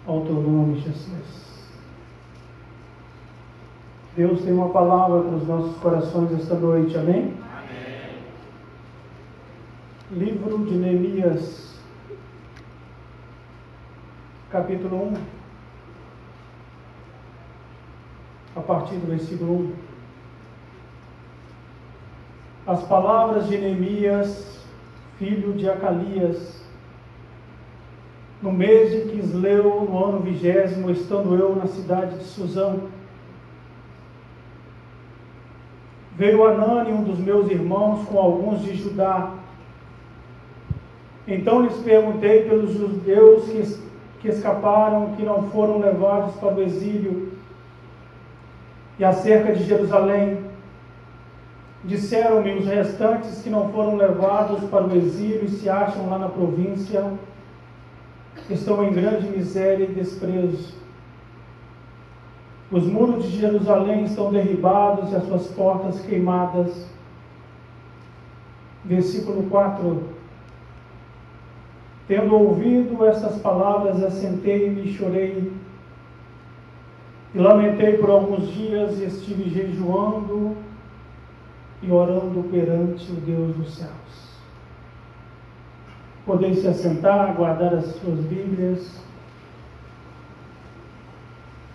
ao teu nome, Jesus. Deus tem uma palavra para os nossos corações esta noite, amém? Amém. Livro de Neemias, capítulo 1, a partir do versículo 1. As palavras de Neemias, filho de Acalias, no mês de Quisleu, no ano 20º, estando eu na cidade de Suzã, veio Anani, um dos meus irmãos, com alguns de Judá. Então lhes perguntei pelos judeus que escaparam, que não foram levados para o exílio, e acerca de Jerusalém. Disseram-me os restantes que não foram levados para o exílio e se acham lá na província, estão em grande miséria e desprezo. Os muros de Jerusalém estão derribados e as suas portas queimadas. Versículo 4. Tendo ouvido estas palavras, assentei-me e chorei, e lamentei por alguns dias, e estive jejuando e orando perante o Deus dos céus. Podeis se assentar, guardar as suas Bíblias.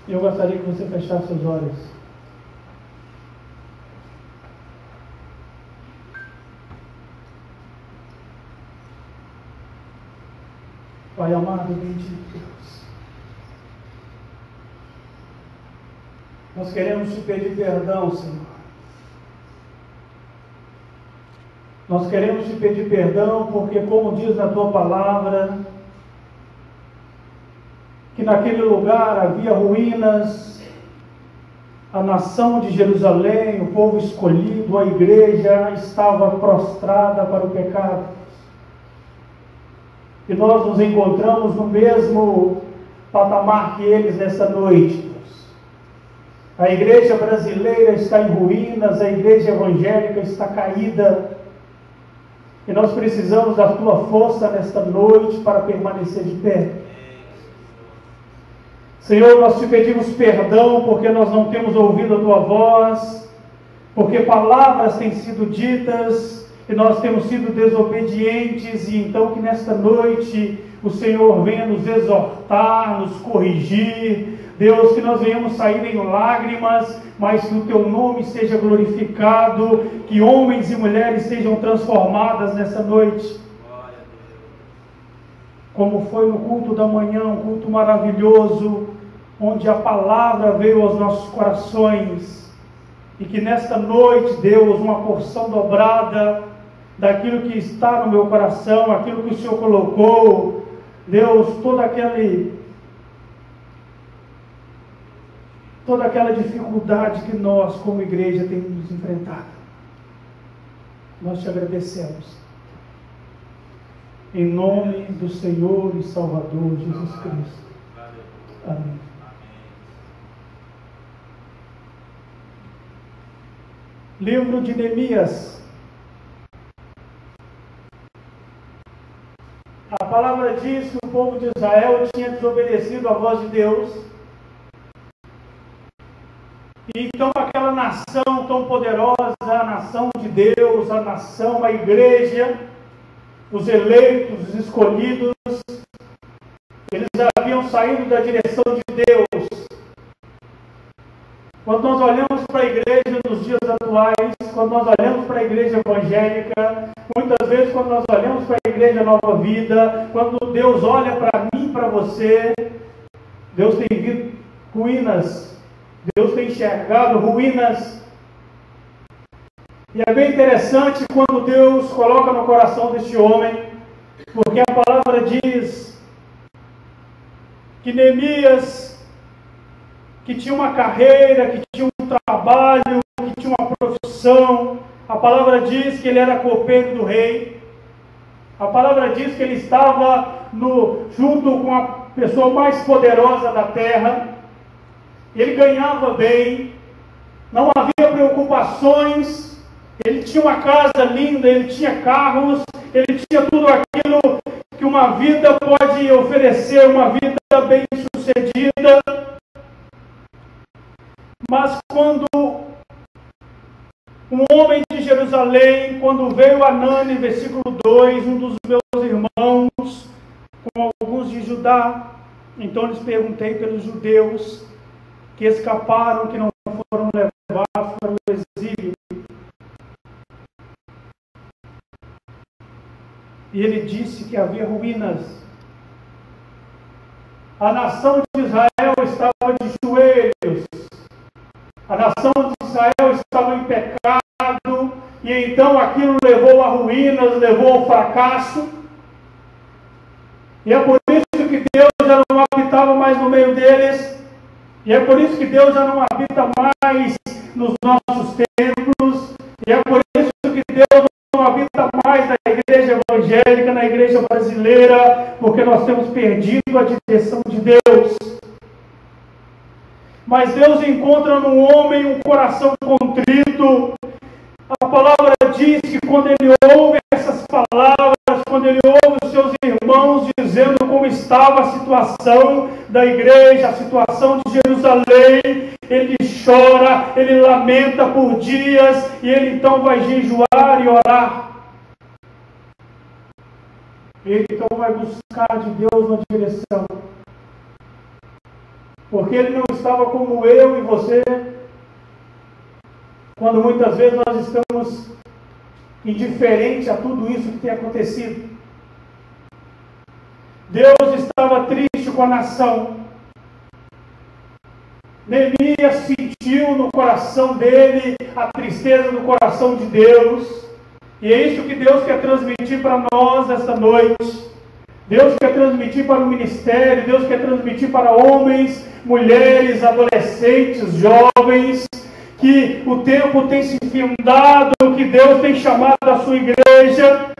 Eu gostaria que você fechasse os olhos. Pai amado, bendito Deus, nós queremos te pedir perdão, Senhor. Nós queremos te pedir perdão porque, como diz na tua palavra, que naquele lugar havia ruínas, a nação de Jerusalém, o povo escolhido, a igreja estava prostrada para o pecado. E nós nos encontramos no mesmo patamar que eles nessa noite. A igreja brasileira está em ruínas, a igreja evangélica está caída. E nós precisamos da tua força nesta noite para permanecer de pé. Senhor, nós te pedimos perdão porque nós não temos ouvido a tua voz, porque palavras têm sido ditas e nós temos sido desobedientes, e então que nesta noite o Senhor venha nos exortar, nos corrigir. Deus, que nós venhamos sair em lágrimas, mas que o teu nome seja glorificado, que homens e mulheres sejam transformadas nessa noite. Como foi no culto da manhã, um culto maravilhoso, onde a palavra veio aos nossos corações, e que nesta noite, Deus, uma porção dobrada daquilo que está no meu coração, aquilo que o Senhor colocou, Deus, toda aquela dificuldade que nós, como igreja, temos enfrentado. Nós te agradecemos. Em nome do Senhor e Salvador Jesus Cristo. Amém. Livro de Neemias. A palavra diz que o povo de Israel tinha desobedecido à voz de Deus. E então aquela nação tão poderosa, a nação de Deus, a nação, a igreja, os eleitos, os escolhidos, eles haviam saído da direção de Deus. Quando nós olhamos para a igreja nos dias atuais, quando nós olhamos para a igreja evangélica, muitas vezes quando nós olhamos para a igreja Nova Vida, quando Deus olha para mim, para você, Deus tem visto ruínas, Deus tem enxergado ruínas. E é bem interessante quando Deus coloca no coração deste homem, porque a palavra diz que Neemias, que tinha uma carreira, que tinha um trabalho, que tinha uma profissão, a palavra diz que ele era copeiro do rei, a palavra diz que ele estava junto com a pessoa mais poderosa da terra, ele ganhava bem, não havia preocupações, ele tinha uma casa linda, ele tinha carros, ele tinha tudo aquilo que uma vida pode oferecer, uma vida bem-sucedida. sucedida. Mas quando um homem de Jerusalém, quando veio Anani, versículo 2, um dos meus irmãos, com alguns de Judá, então lhes perguntei pelos judeus que escaparam, que não foram levados para o exílio. E ele disse que havia ruínas. A nação de Israel estava de joelhos. A nação de Israel estava em pecado. E então aquilo levou a ruínas, levou ao fracasso. E é por isso que Deus já não habitava mais no meio deles. E é por isso que Deus já não habita mais nos nossos templos. E é por isso que Deus não habita mais na igreja evangélica, na igreja brasileira, porque nós temos perdido a direção de Deus. Mas Deus encontra no homem um coração contrito. A palavra diz que quando ele ouve essas palavras, quando ele ouve os seus irmãos dizendo como estava a situação da igreja, a situação de Jerusalém, ele chora, ele lamenta por dias, e ele então vai jejuar e orar. Ele então vai buscar de Deus uma direção. Porque ele não estava como eu e você, quando muitas vezes nós estamos indiferentes a tudo isso que tem acontecido. Deus estava triste com a nação. Neemias sentiu no coração dele a tristeza do coração de Deus. E é isso que Deus quer transmitir para nós esta noite. Deus quer transmitir para o ministério, Deus quer transmitir para homens, mulheres, adolescentes, jovens, que o tempo tem se findado, que Deus tem chamado a sua igreja.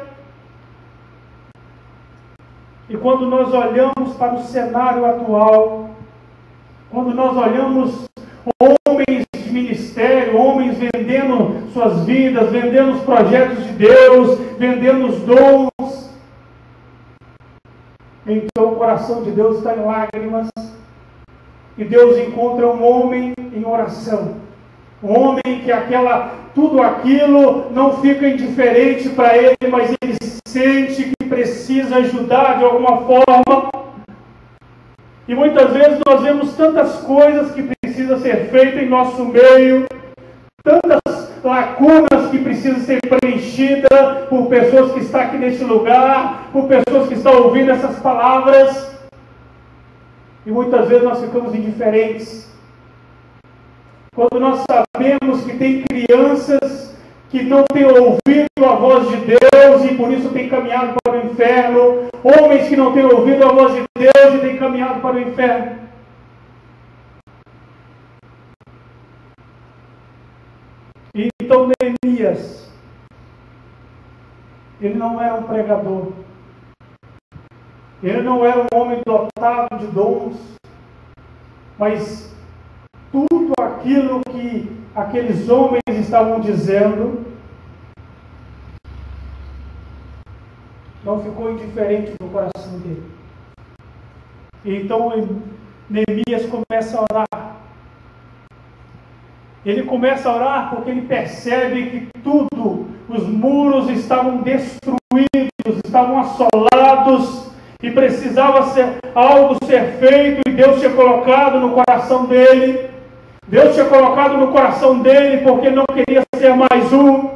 E quando nós olhamos para o cenário atual, quando nós olhamos homens de ministério, homens vendendo suas vidas, vendendo os projetos de Deus, vendendo os dons, então o coração de Deus está em lágrimas, e Deus encontra um homem em oração. Um homem que tudo aquilo não fica indiferente para ele, mas ele sente que precisa ajudar de alguma forma. E muitas vezes nós vemos tantas coisas que precisam ser feitas em nosso meio, tantas lacunas que precisam ser preenchidas por pessoas que estão aqui neste lugar, por pessoas que estão ouvindo essas palavras. E muitas vezes nós ficamos indiferentes. Quando nós sabemos que tem crianças que não têm ouvido a voz de Deus e por isso têm caminhado para o inferno, homens que não têm ouvido a voz de Deus e têm caminhado para o inferno. E então Neemias, ele não era um pregador, ele não era um homem dotado de dons, mas tudo aquilo que aqueles homens estavam dizendo não ficou indiferente no coração dele. E então Neemias começa a orar. Ele começa a orar porque ele percebe que os muros estavam destruídos, estavam assolados, e precisava algo ser feito, e Deus tinha colocado no coração dele. Deus tinha colocado no coração dele porque não queria ser mais um.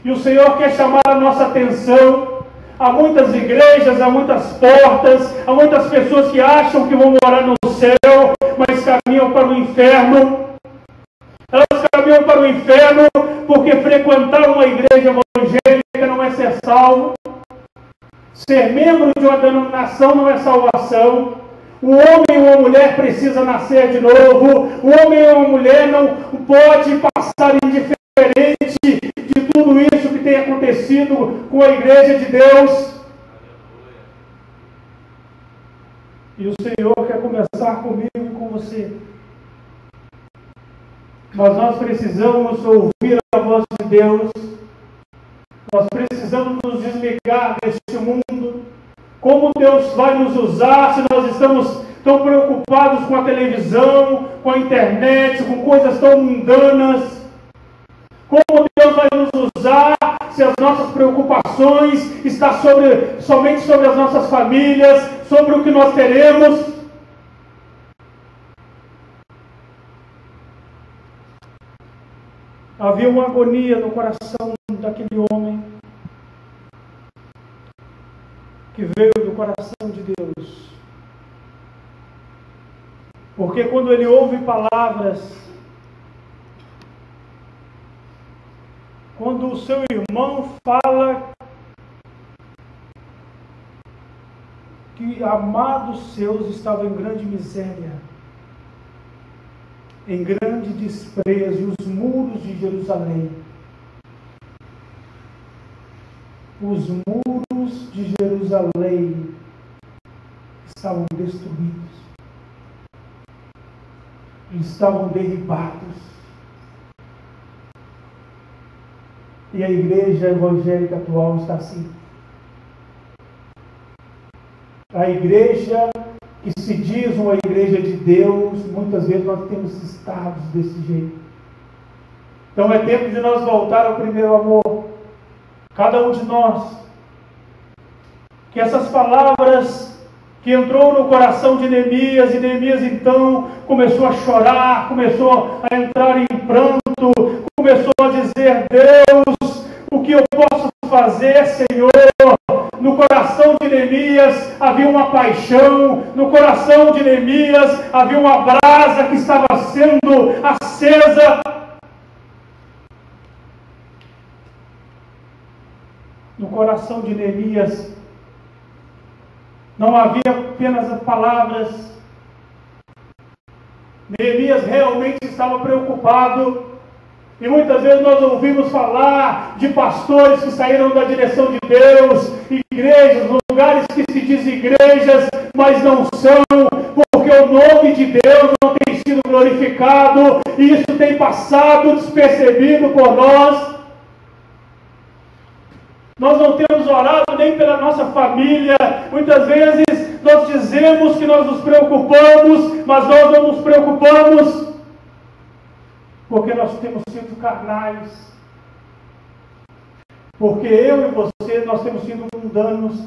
E o Senhor quer chamar a nossa atenção. Há muitas igrejas, há muitas portas, há muitas pessoas que acham que vão morar no céu, mas caminham para o inferno. Elas caminham para o inferno porque frequentar uma igreja evangélica não é ser salvo. Ser membro de uma denominação não é salvação. Um homem ou uma mulher precisa nascer de novo. Um homem ou uma mulher não pode passar indiferente de tudo isso que tem acontecido com a igreja de Deus. E o Senhor quer começar comigo e com você. Mas nós precisamos ouvir a voz de Deus. Nós precisamos nos desligar deste mundo. Como Deus vai nos usar se nós estamos estão preocupados com a televisão, com a internet, com coisas tão mundanas. Como Deus vai nos usar se as nossas preocupações estão somente sobre as nossas famílias, sobre o que nós teremos? Havia uma agonia no coração daquele homem que veio do coração de Deus. Porque quando ele ouve palavras, quando o seu irmão fala que amados seus estavam em grande miséria, em grande desprezo, e os muros de Jerusalém, os muros de Jerusalém estavam destruídos, estavam derribados. E a igreja evangélica atual está assim. A igreja que se diz uma igreja de Deus, muitas vezes nós temos estados desse jeito. Então é tempo de nós voltar ao primeiro amor. Cada um de nós. Que essas palavras que entrou no coração de Neemias, e Neemias então começou a chorar, começou a entrar em pranto, começou a dizer: Deus, o que eu posso fazer, Senhor? No coração de Neemias havia uma paixão, no coração de Neemias havia uma brasa que estava sendo acesa. No coração de Neemias não havia apenas palavras. Neemias realmente estava preocupado. E muitas vezes nós ouvimos falar de pastores que saíram da direção de Deus, igrejas, lugares que se dizem igrejas, mas não são, porque o nome de Deus não tem sido glorificado, e isso tem passado despercebido por nós. Nós não temos orado nem pela nossa família. Muitas vezes nós dizemos que nós nos preocupamos, mas nós não nos preocupamos porque nós temos sido carnais. Porque eu e você, nós temos sido mundanos.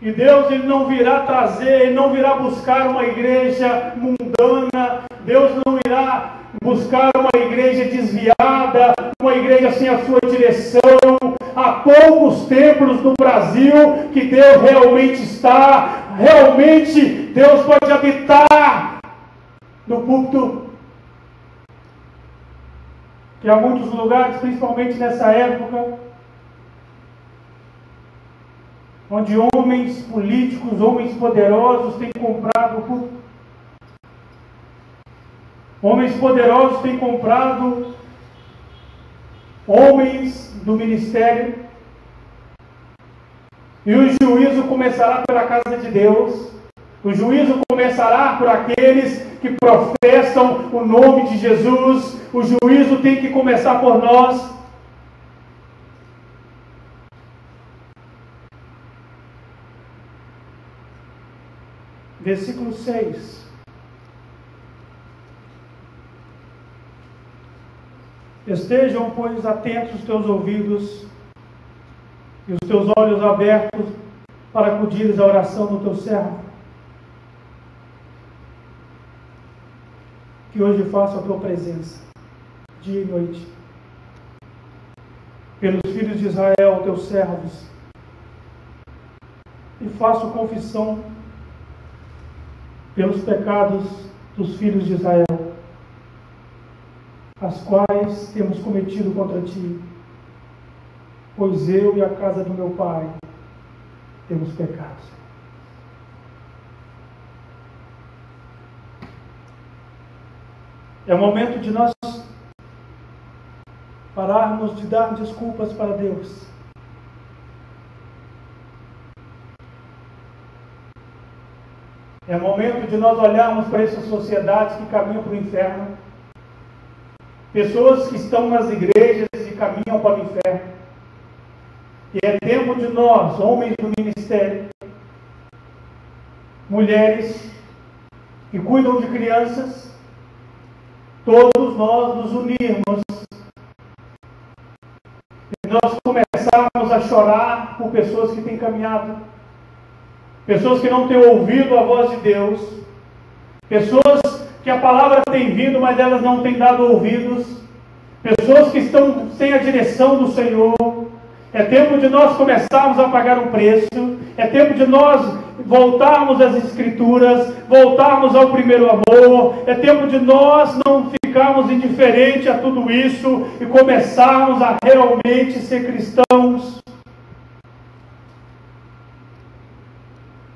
E Deus, Ele não virá trazer, Ele não virá buscar uma igreja mundana. Deus não irá buscar uma igreja desviada, uma igreja sem a sua direção. Há poucos templos no Brasil que Deus realmente está. Realmente Deus pode habitar no púlpito. Que há muitos lugares, principalmente nessa época, onde homens políticos, homens poderosos têm comprado o púlpito. Homens poderosos têm comprado homens do ministério. E o juízo começará pela casa de Deus. O juízo começará por aqueles que professam o nome de Jesus. O juízo tem que começar por nós. Versículo 6. Estejam, pois, atentos os teus ouvidos e os teus olhos abertos para acudires à oração do teu servo, que hoje faço a tua presença, dia e noite, pelos filhos de Israel, teus servos, e faço confissão pelos pecados dos filhos de Israel, as quais temos cometido contra ti, pois eu e a casa do meu pai temos pecado. É o momento de nós pararmos de dar desculpas para Deus. É o momento de nós olharmos para essas sociedades que caminham para o inferno. Pessoas que estão nas igrejas e caminham para o inferno. E é tempo de nós, homens do ministério, mulheres que cuidam de crianças, todos nós nos unirmos e nós começarmos a chorar por pessoas que têm caminhado, pessoas que não têm ouvido a voz de Deus, pessoas que a palavra tem vindo, mas elas não têm dado ouvidos, pessoas que estão sem a direção do Senhor. É tempo de nós começarmos a pagar o preço, é tempo de nós voltarmos às Escrituras, voltarmos ao primeiro amor, é tempo de nós não ficarmos indiferentes a tudo isso e começarmos a realmente ser cristãos.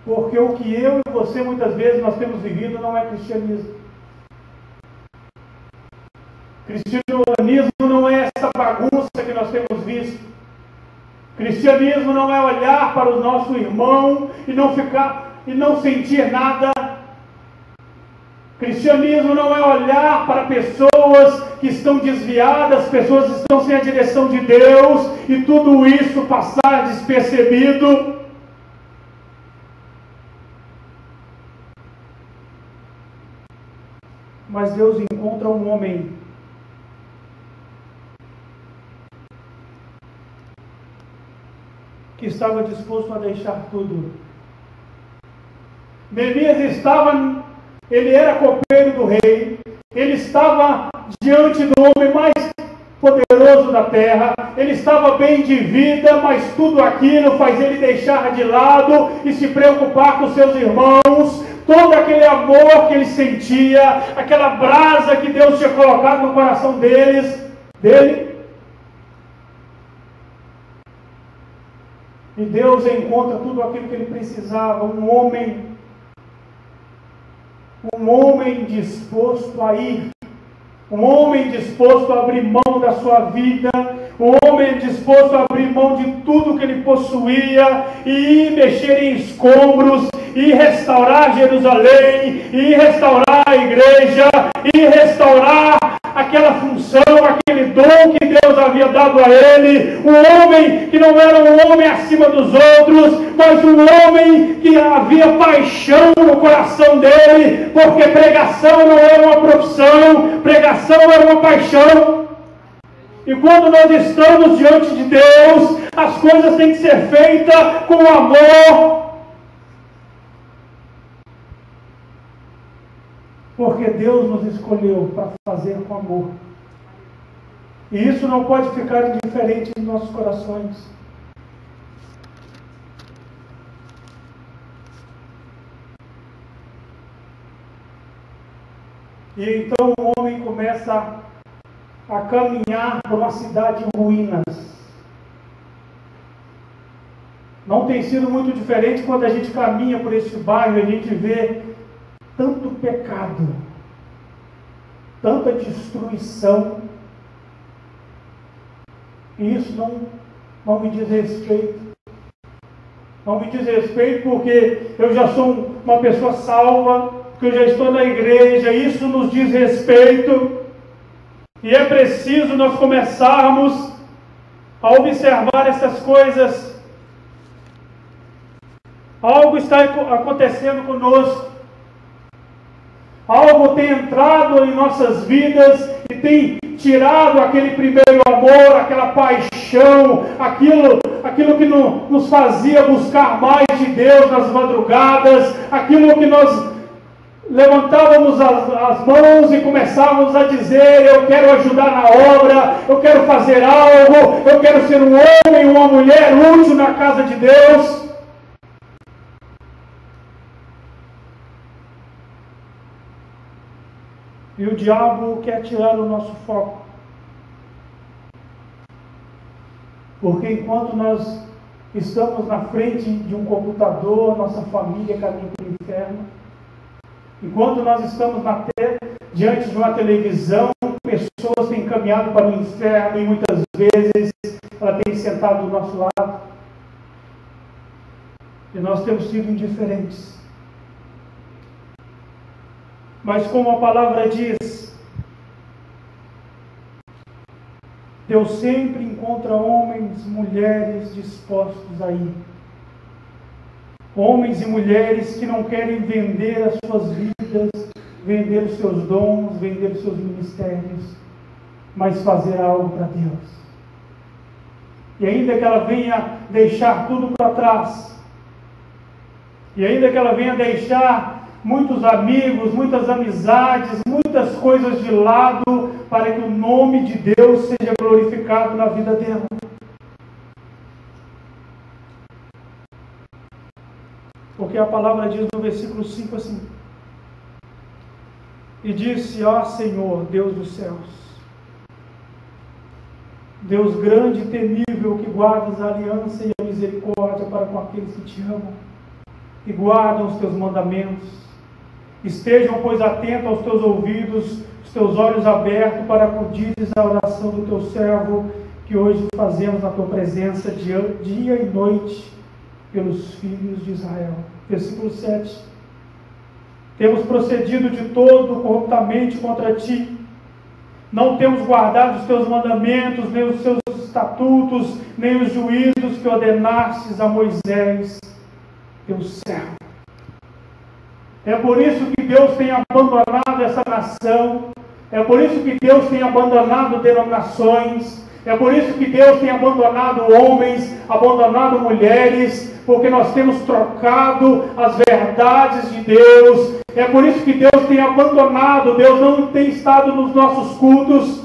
Porque o que eu e você muitas vezes nós temos vivido não é cristianismo. Cristianismo não é essa bagunça que nós temos visto. Cristianismo não é olhar para o nosso irmão e não sentir nada. Cristianismo não é olhar para pessoas que estão desviadas, pessoas que estão sem a direção de Deus e tudo isso passar despercebido. Mas Deus encontra um homem que estava disposto a deixar tudo. Neemias ele era copeiro do rei, ele estava diante do homem mais poderoso da terra, ele estava bem de vida, mas tudo aquilo faz ele deixar de lado e se preocupar com seus irmãos. Todo aquele amor que ele sentia, aquela brasa que Deus tinha colocado no coração dele. E Deus encontra tudo aquilo que ele precisava, um homem disposto a ir, um homem disposto a abrir mão da sua vida, um homem disposto a abrir mão de tudo que ele possuía e ir mexer em escombros, e restaurar Jerusalém, e restaurar a igreja, e restaurar aquela função, aquele dom que Deus havia dado a ele. Um homem que não era um homem acima dos outros, mas um homem que havia paixão no coração dele, porque pregação não era uma profissão, pregação era uma paixão. E quando nós estamos diante de Deus, as coisas têm que ser feitas com amor, porque Deus nos escolheu para fazer com amor. E isso não pode ficar indiferente em nossos corações. E então o homem começa a caminhar por uma cidade em ruínas. Não tem sido muito diferente quando a gente caminha por esse bairro e a gente vê tanto pecado, tanta destruição, e isso não me diz respeito. Não me diz respeito porque eu já sou uma pessoa salva, que eu já estou na igreja, isso nos diz respeito. E é preciso nós começarmos a observar essas coisas. Algo está acontecendo conosco. Algo tem entrado em nossas vidas e tem tirado aquele primeiro amor, aquela paixão, aquilo que nos fazia buscar mais de Deus nas madrugadas, aquilo que nós levantávamos as mãos e começávamos a dizer: eu quero ajudar na obra, eu quero fazer algo, eu quero ser um homem, uma mulher útil na casa de Deus. E o diabo quer tirar o nosso foco. Porque enquanto nós estamos na frente de um computador, nossa família caminha para o inferno. Enquanto nós estamos diante de uma televisão, pessoas têm caminhado para o inferno e muitas vezes ela tem sentado do nosso lado. E nós temos sido indiferentes. Mas como a palavra diz, Deus sempre encontra homens, mulheres dispostos a ir. Homens e mulheres que não querem vender as suas vidas, vender os seus dons, vender os seus ministérios, mas fazer algo para Deus. E ainda que ela venha deixar tudo para trás, e ainda que ela venha deixar muitos amigos, muitas amizades, muitas coisas de lado, para que o nome de Deus seja glorificado na vida dela. Porque a palavra diz no versículo 5 assim: e disse: ó Senhor, Deus dos céus, Deus grande e temível, que guardas a aliança e a misericórdia para com aqueles que te amam e guardam os teus mandamentos. Estejam, pois, atentos aos teus ouvidos, os teus olhos abertos, para acudires à oração do teu servo, que hoje fazemos na tua presença, dia e noite, pelos filhos de Israel. Versículo 7. Temos procedido de todo corruptamente contra ti, não temos guardado os teus mandamentos, nem os seus estatutos, nem os juízos que ordenastes a Moisés, teu servo. É por isso que Deus tem abandonado essa nação, é por isso que Deus tem abandonado denominações, é por isso que Deus tem abandonado homens, abandonado mulheres, porque nós temos trocado as verdades de Deus. É por isso que Deus tem abandonado, Deus não tem estado nos nossos cultos.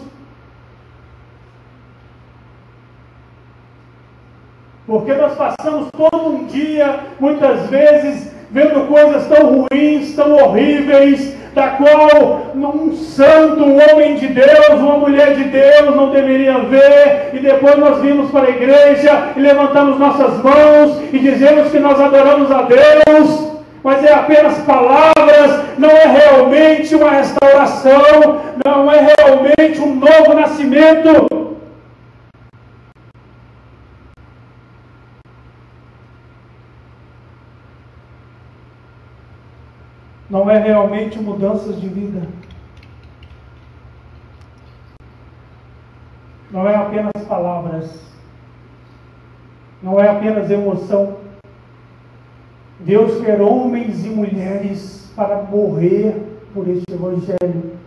Porque nós passamos todo um dia, muitas vezes, vendo coisas tão ruins, tão horríveis, da qual um santo, um homem de Deus, uma mulher de Deus não deveria ver, e depois nós vimos para a igreja e levantamos nossas mãos e dizemos que nós adoramos a Deus, mas é apenas palavras, não é realmente uma restauração, não é realmente um novo nascimento. Não é realmente mudanças de vida. Não é apenas palavras. Não é apenas emoção. Deus quer homens e mulheres para morrer por este Evangelho.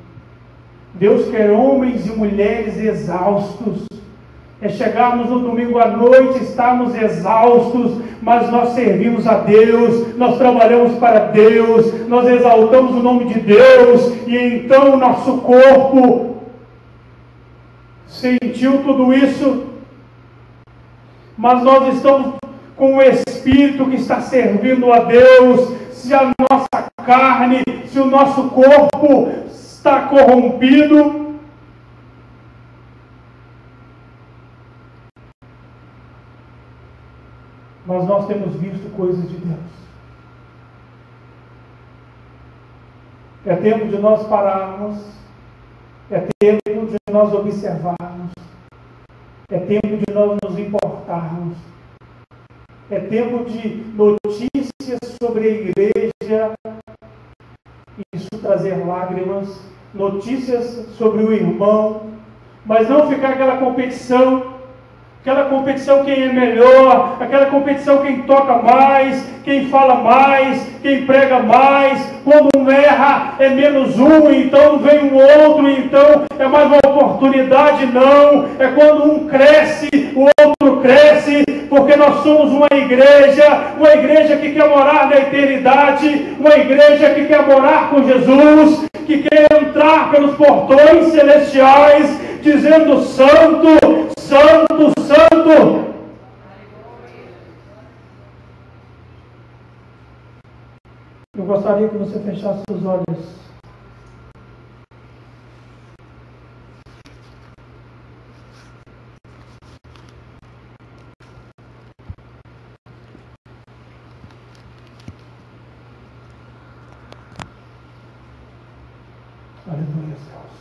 Deus quer homens e mulheres exaustos. É chegarmos no domingo à noite, estarmos exaustos, mas nós servimos a Deus, nós trabalhamos para Deus, nós exaltamos o nome de Deus, e então o nosso corpo sentiu tudo isso, mas nós estamos com o Espírito que está servindo a Deus. Se a nossa carne, se o nosso corpo está corrompido, mas nós temos visto coisas de Deus. É tempo de nós pararmos, é tempo de nós observarmos, é tempo de nós nos importarmos, é tempo de notícias sobre a igreja, isso trazer lágrimas, notícias sobre o irmão, mas não ficar aquela competição quem é melhor, aquela competição quem toca mais, quem fala mais, quem prega mais. Quando um erra é menos um, então vem um outro, então é mais uma oportunidade. Não, é quando um cresce, o outro cresce, porque nós somos uma igreja que quer morar na eternidade, uma igreja que quer morar com Jesus, que quer entrar pelos portões celestiais, dizendo: Santo, Santo, Santo. Eu gostaria que você fechasse os olhos. Aleluia, Deus.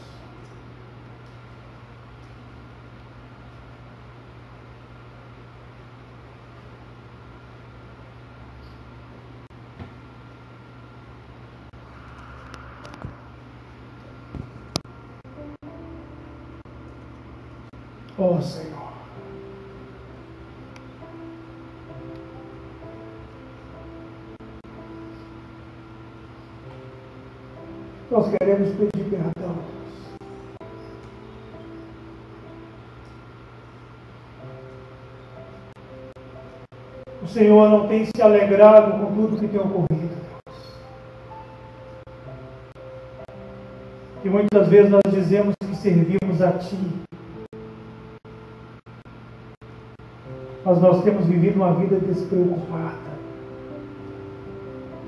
Oh, Senhor. Nós queremos pedir perdão. O Senhor não tem se alegrado com tudo que tem ocorrido, Deus. E muitas vezes nós dizemos que servimos a Ti. Mas nós temos vivido uma vida despreocupada.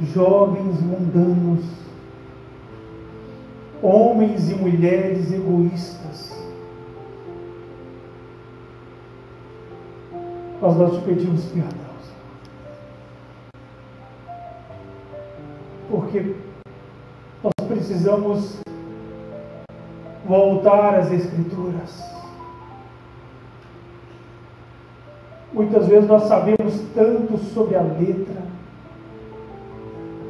Jovens mundanos. Homens e mulheres egoístas. Mas nós te pedimos perdão. Porque nós precisamos voltar às Escrituras. Muitas vezes nós sabemos tanto sobre a letra,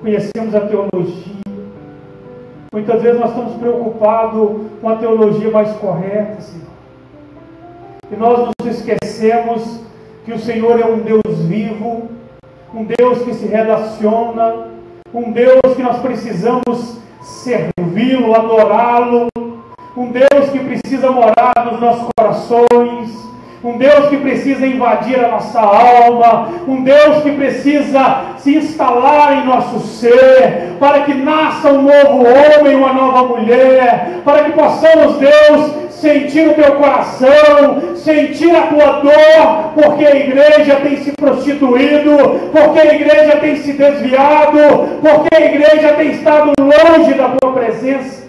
conhecemos a teologia, muitas vezes nós estamos preocupados com a teologia mais correta, Senhor. E nós nos esquecemos que o Senhor é um Deus vivo, um Deus que se relaciona, um Deus que nós precisamos servi-lo, adorá-lo, um Deus que precisa morar nos nossos corações, um Deus que precisa invadir a nossa alma, um Deus que precisa se instalar em nosso ser, para que nasça um novo homem, uma nova mulher, para que possamos, Deus, sentir o teu coração, sentir a tua dor, porque a igreja tem se prostituído, porque a igreja tem se desviado, porque a igreja tem estado longe da tua presença.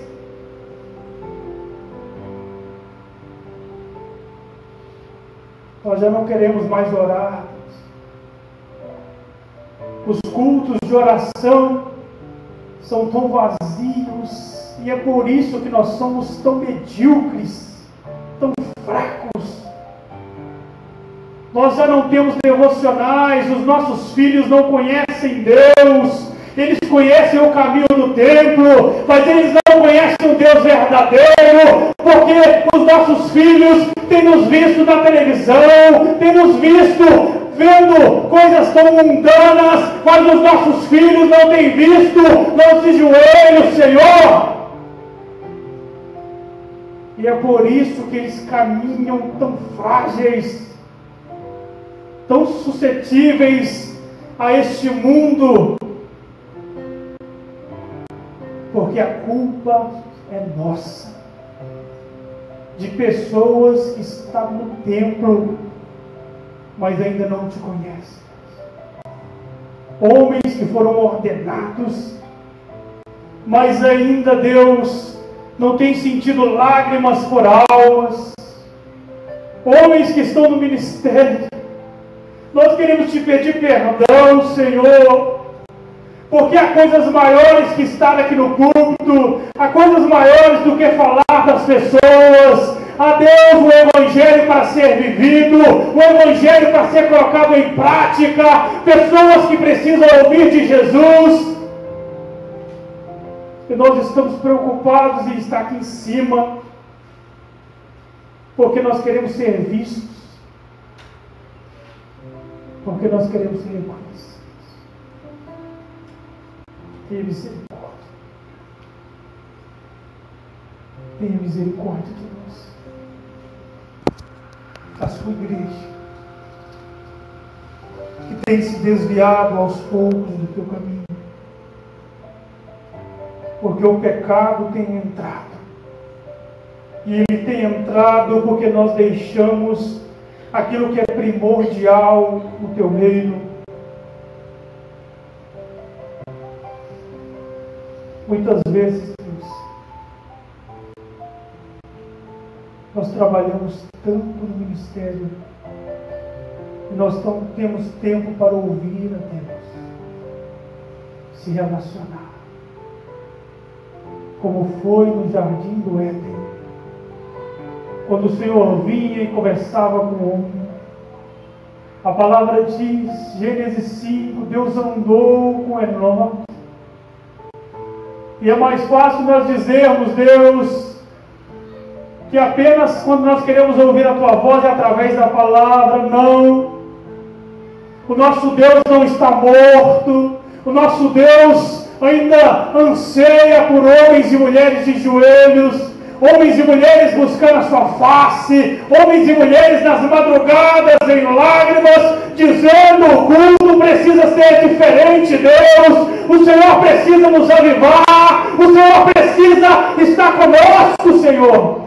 Nós já não queremos mais orar. Os cultos de oração são tão vazios, e é por isso que nós somos tão medíocres, tão fracos. Nós já não temos devocionais, os nossos filhos não conhecem Deus, eles conhecem o caminho do templo, mas eles não conhecem o Deus verdadeiro, porque os nossos filhos têm nos visto na televisão, têm nos visto vendo coisas tão mundanas, mas os nossos filhos não têm visto nossos joelhos, Senhor. E é por isso que eles caminham tão frágeis, tão suscetíveis a este mundo, porque a culpa é nossa, de pessoas que estão no templo, mas ainda não te conhecem. Homens que foram ordenados, mas ainda, Deus, não tem sentido lágrimas por almas. Homens que estão no ministério. Nós queremos te pedir perdão, Senhor, porque há coisas maiores que estar aqui no culto, há coisas maiores do que falar das pessoas. Há, Deus, o Evangelho para ser vivido, o Evangelho para ser colocado em prática, pessoas que precisam ouvir de Jesus. E nós estamos preocupados em estar aqui em cima, porque nós queremos ser vistos, porque nós queremos ser reconhecidos. Tenha misericórdia. Tenha misericórdia de nós, a sua igreja, que tem se desviado aos poucos do teu caminho, porque o pecado tem entrado, e ele tem entrado porque nós deixamos aquilo que é primordial no teu reino. Muitas vezes, Deus, nós trabalhamos tanto no ministério e nós não temos tempo para ouvir a Deus, se relacionar, como foi no jardim do Éden, quando o Senhor vinha e conversava com o homem. A palavra diz, Gênesis 5, Deus andou com Enoque. E é mais fácil nós dizermos, Deus, que apenas quando nós queremos ouvir a tua voz é através da palavra. Não. O nosso Deus não está morto. O nosso Deus ainda anseia por homens e mulheres de joelhos, homens e mulheres buscando a sua face, homens e mulheres nas madrugadas em lágrimas, dizendo: o culto precisa ser diferente, Deus, o Senhor precisa nos avivar, o Senhor precisa estar conosco, Senhor.